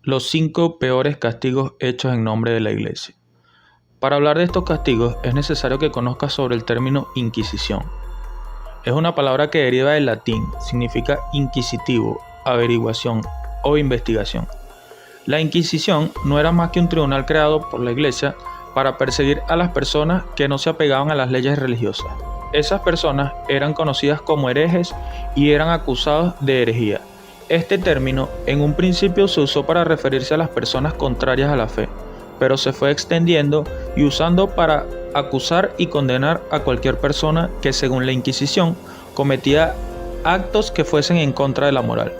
Los 5 peores castigos hechos en nombre de la Iglesia. Para hablar de estos castigos es necesario que conozcas sobre el término Inquisición. Es una palabra que deriva del latín, significa inquisitivo, averiguación o investigación. La Inquisición no era más que un tribunal creado por la Iglesia para perseguir a las personas que no se apegaban a las leyes religiosas. Esas personas eran conocidas como herejes y eran acusados de herejía. Este término en un principio se usó para referirse a las personas contrarias a la fe, pero se fue extendiendo y usando para acusar y condenar a cualquier persona que, según la Inquisición, cometía actos que fuesen en contra de la moral.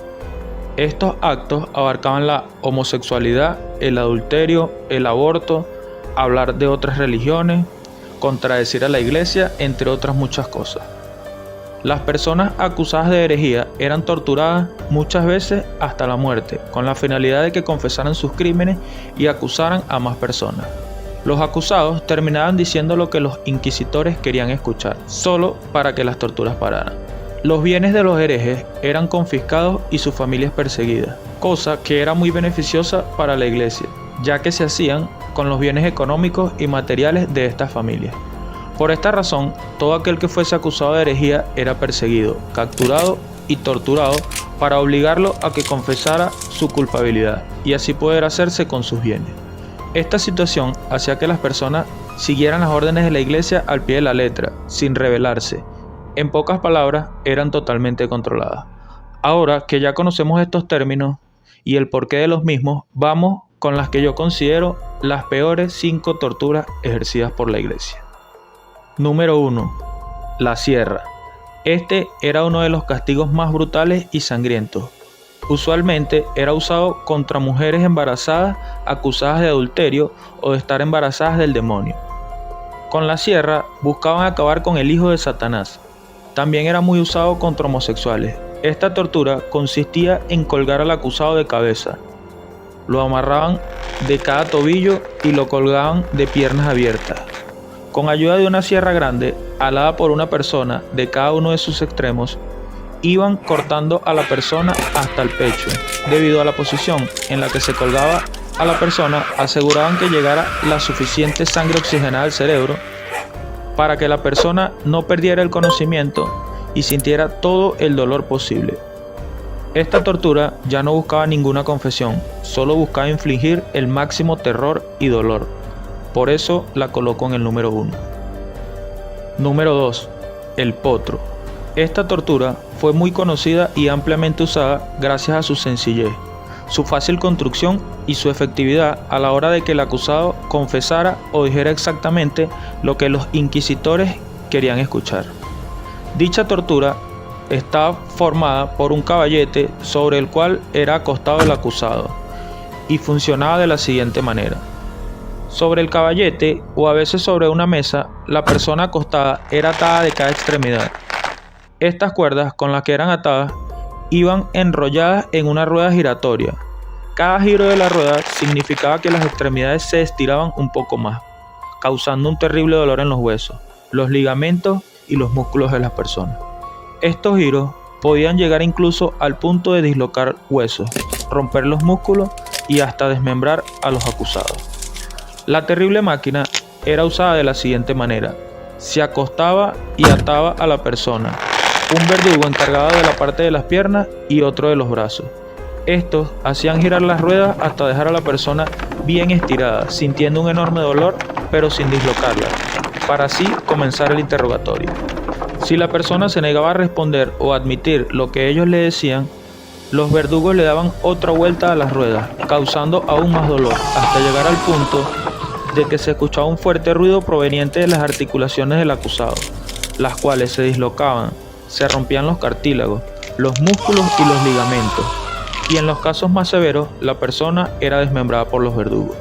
Estos actos abarcaban la homosexualidad, el adulterio, el aborto, hablar de otras religiones, contradecir a la Iglesia, entre otras muchas cosas. Las personas acusadas de herejía eran torturadas muchas veces hasta la muerte, con la finalidad de que confesaran sus crímenes y acusaran a más personas. Los acusados terminaban diciendo lo que los inquisitores querían escuchar, solo para que las torturas pararan. Los bienes de los herejes eran confiscados y sus familias perseguidas, cosa que era muy beneficiosa para la Iglesia, ya que se hacían con los bienes económicos y materiales de estas familias. Por esta razón, todo aquel que fuese acusado de herejía era perseguido, capturado y torturado para obligarlo a que confesara su culpabilidad y así poder hacerse con sus bienes. Esta situación hacía que las personas siguieran las órdenes de la Iglesia al pie de la letra, sin rebelarse. En pocas palabras, eran totalmente controladas. Ahora que ya conocemos estos términos y el porqué de los mismos, vamos con las que yo considero las peores 5 torturas ejercidas por la Iglesia. Número 1. La sierra. Este era uno de los castigos más brutales y sangrientos. Usualmente era usado contra mujeres embarazadas acusadas de adulterio o de estar embarazadas del demonio. Con la sierra buscaban acabar con el hijo de Satanás. También era muy usado contra homosexuales. Esta tortura consistía en colgar al acusado de cabeza. Lo amarraban de cada tobillo y lo colgaban de piernas abiertas. Con ayuda de una sierra grande, alada por una persona de cada uno de sus extremos, iban cortando a la persona hasta el pecho. Debido a la posición en la que se colgaba a la persona, aseguraban que llegara la suficiente sangre oxigenada al cerebro para que la persona no perdiera el conocimiento y sintiera todo el dolor posible. Esta tortura ya no buscaba ninguna confesión, solo buscaba infligir el máximo terror y dolor. Por eso la coloco en el número 1. Número 2. El potro. Esta tortura fue muy conocida y ampliamente usada gracias a su sencillez, su fácil construcción y su efectividad a la hora de que el acusado confesara o dijera exactamente lo que los inquisitores querían escuchar. Dicha tortura estaba formada por un caballete sobre el cual era acostado el acusado y funcionaba de la siguiente manera. Sobre el caballete o a veces sobre una mesa, la persona acostada era atada de cada extremidad. Estas cuerdas con las que eran atadas iban enrolladas en una rueda giratoria. Cada giro de la rueda significaba que las extremidades se estiraban un poco más, causando un terrible dolor en los huesos, los ligamentos y los músculos de las personas. Estos giros podían llegar incluso al punto de dislocar huesos, romper los músculos y hasta desmembrar a los acusados. La terrible máquina era usada de la siguiente manera. Se acostaba y ataba a la persona, un verdugo encargado de la parte de las piernas y otro de los brazos. Estos hacían girar las ruedas hasta dejar a la persona bien estirada, sintiendo un enorme dolor, pero sin dislocarla, para así comenzar el interrogatorio. Si la persona se negaba a responder o a admitir lo que ellos le decían, los verdugos le daban otra vuelta a las ruedas, causando aún más dolor, hasta llegar al punto de que se escuchaba un fuerte ruido proveniente de las articulaciones del acusado, las cuales se dislocaban, se rompían los cartílagos, los músculos y los ligamentos, y en los casos más severos, la persona era desmembrada por los verdugos.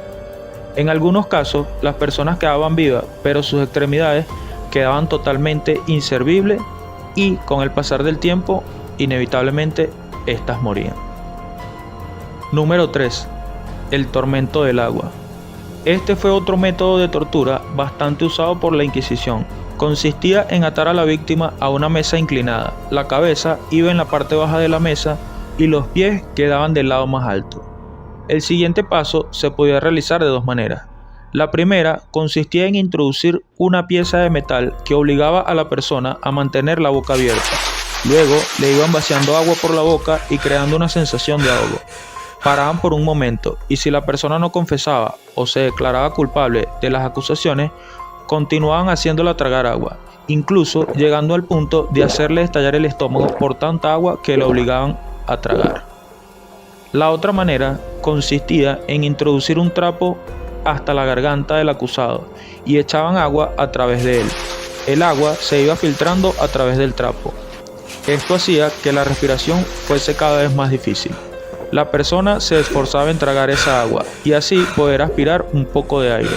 En algunos casos, las personas quedaban vivas, pero sus extremidades quedaban totalmente inservibles y, con el pasar del tiempo, inevitablemente, estas morían. Número 3. El tormento del agua. Este fue otro método de tortura bastante usado por la Inquisición. Consistía en atar a la víctima a una mesa inclinada. La cabeza iba en la parte baja de la mesa y los pies quedaban del lado más alto. El siguiente paso se podía realizar de dos maneras. La primera consistía en introducir una pieza de metal que obligaba a la persona a mantener la boca abierta. Luego le iban vaciando agua por la boca y creando una sensación de ahogo. Paraban por un momento y si la persona no confesaba o se declaraba culpable de las acusaciones, continuaban haciéndola tragar agua, incluso llegando al punto de hacerle estallar el estómago por tanta agua que la obligaban a tragar. La otra manera consistía en introducir un trapo hasta la garganta del acusado y echaban agua a través de él. El agua se iba filtrando a través del trapo. Esto hacía que la respiración fuese cada vez más difícil. La persona se esforzaba en tragar esa agua y así poder aspirar un poco de aire,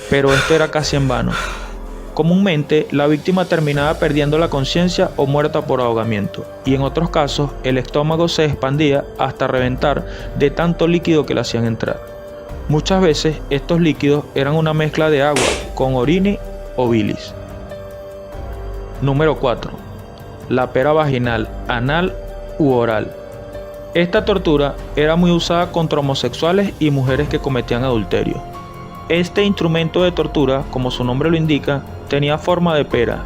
pero esto era casi en vano. Comúnmente, la víctima terminaba perdiendo la conciencia o muerta por ahogamiento, y en otros casos, el estómago se expandía hasta reventar de tanto líquido que le hacían entrar. Muchas veces, estos líquidos eran una mezcla de agua con orina o bilis. Número 4. La pera vaginal, anal u oral. Esta tortura era muy usada contra homosexuales y mujeres que cometían adulterio. Este instrumento de tortura, como su nombre lo indica, tenía forma de pera.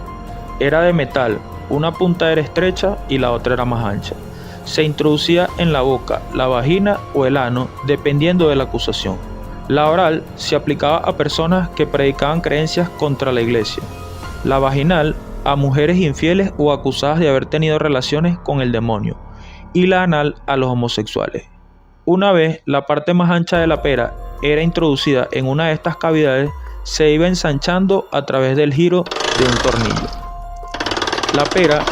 Era de metal, una punta era estrecha y la otra era más ancha. Se introducía en la boca, la vagina o el ano, dependiendo de la acusación. La oral se aplicaba a personas que predicaban creencias contra la iglesia. La vaginal a mujeres infieles o acusadas de haber tenido relaciones con el demonio. Y la anal a los homosexuales. Una vez la parte más ancha de la pera era introducida en una de estas cavidades, se iba ensanchando a través del giro de un tornillo. La pera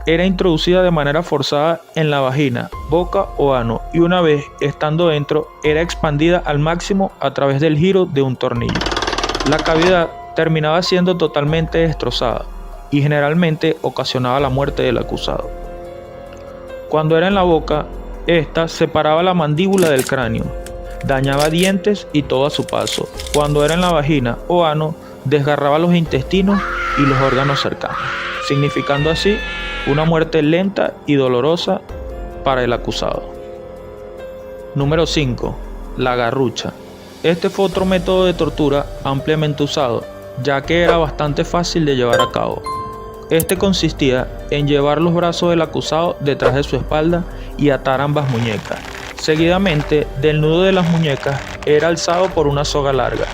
era introducida de manera forzada en la vagina, boca o ano y una vez estando dentro era expandida al máximo a través del giro de un tornillo. La cavidad terminaba siendo totalmente destrozada y generalmente ocasionaba la muerte del acusado. Cuando era en la boca, esta separaba la mandíbula del cráneo, dañaba dientes y todo a su paso. Cuando era en la vagina o ano, desgarraba los intestinos y los órganos cercanos, significando así una muerte lenta y dolorosa para el acusado. Número 5. La garrucha. Este fue otro método de tortura ampliamente usado, ya que era bastante fácil de llevar a cabo. Este consistía en llevar los brazos del acusado detrás de su espalda y atar ambas muñecas. Seguidamente, del nudo de las muñecas era alzado por una soga larga,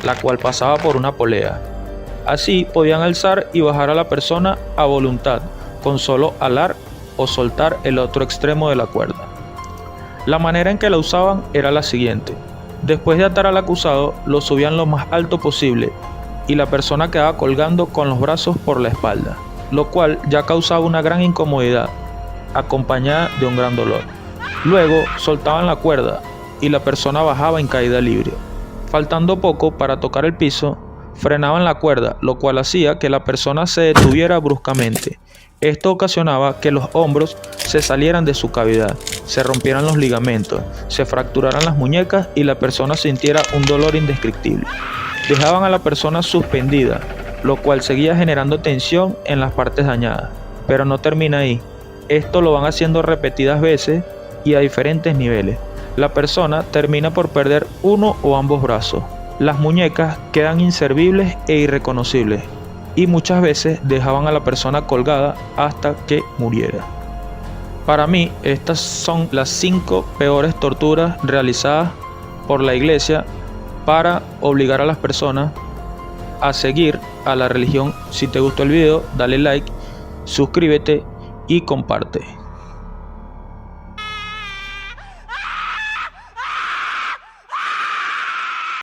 la cual pasaba por una polea. Así podían alzar y bajar a la persona a voluntad, con solo alar o soltar el otro extremo de la cuerda. La manera en que la usaban era la siguiente. Después de atar al acusado, lo subían lo más alto posible y la persona quedaba colgando con los brazos por la espalda, lo cual ya causaba una gran incomodidad, acompañada de un gran dolor. Luego soltaban la cuerda y la persona bajaba en caída libre. Faltando poco para tocar el piso, frenaban la cuerda, lo cual hacía que la persona se detuviera bruscamente. Esto ocasionaba que los hombros se salieran de su cavidad, se rompieran los ligamentos, se fracturaran las muñecas y la persona sintiera un dolor indescriptible. Dejaban a la persona suspendida, lo cual seguía generando tensión en las partes dañadas. Pero no termina ahí. Esto lo van haciendo repetidas veces y a diferentes niveles. La persona termina por perder uno o ambos brazos. Las muñecas quedan inservibles e irreconocibles y muchas veces dejaban a la persona colgada hasta que muriera. Para mí, estas son las 5 peores torturas realizadas por la iglesia para obligar a las personas a seguir a la religión. Si te gustó el video, dale like, suscríbete y comparte.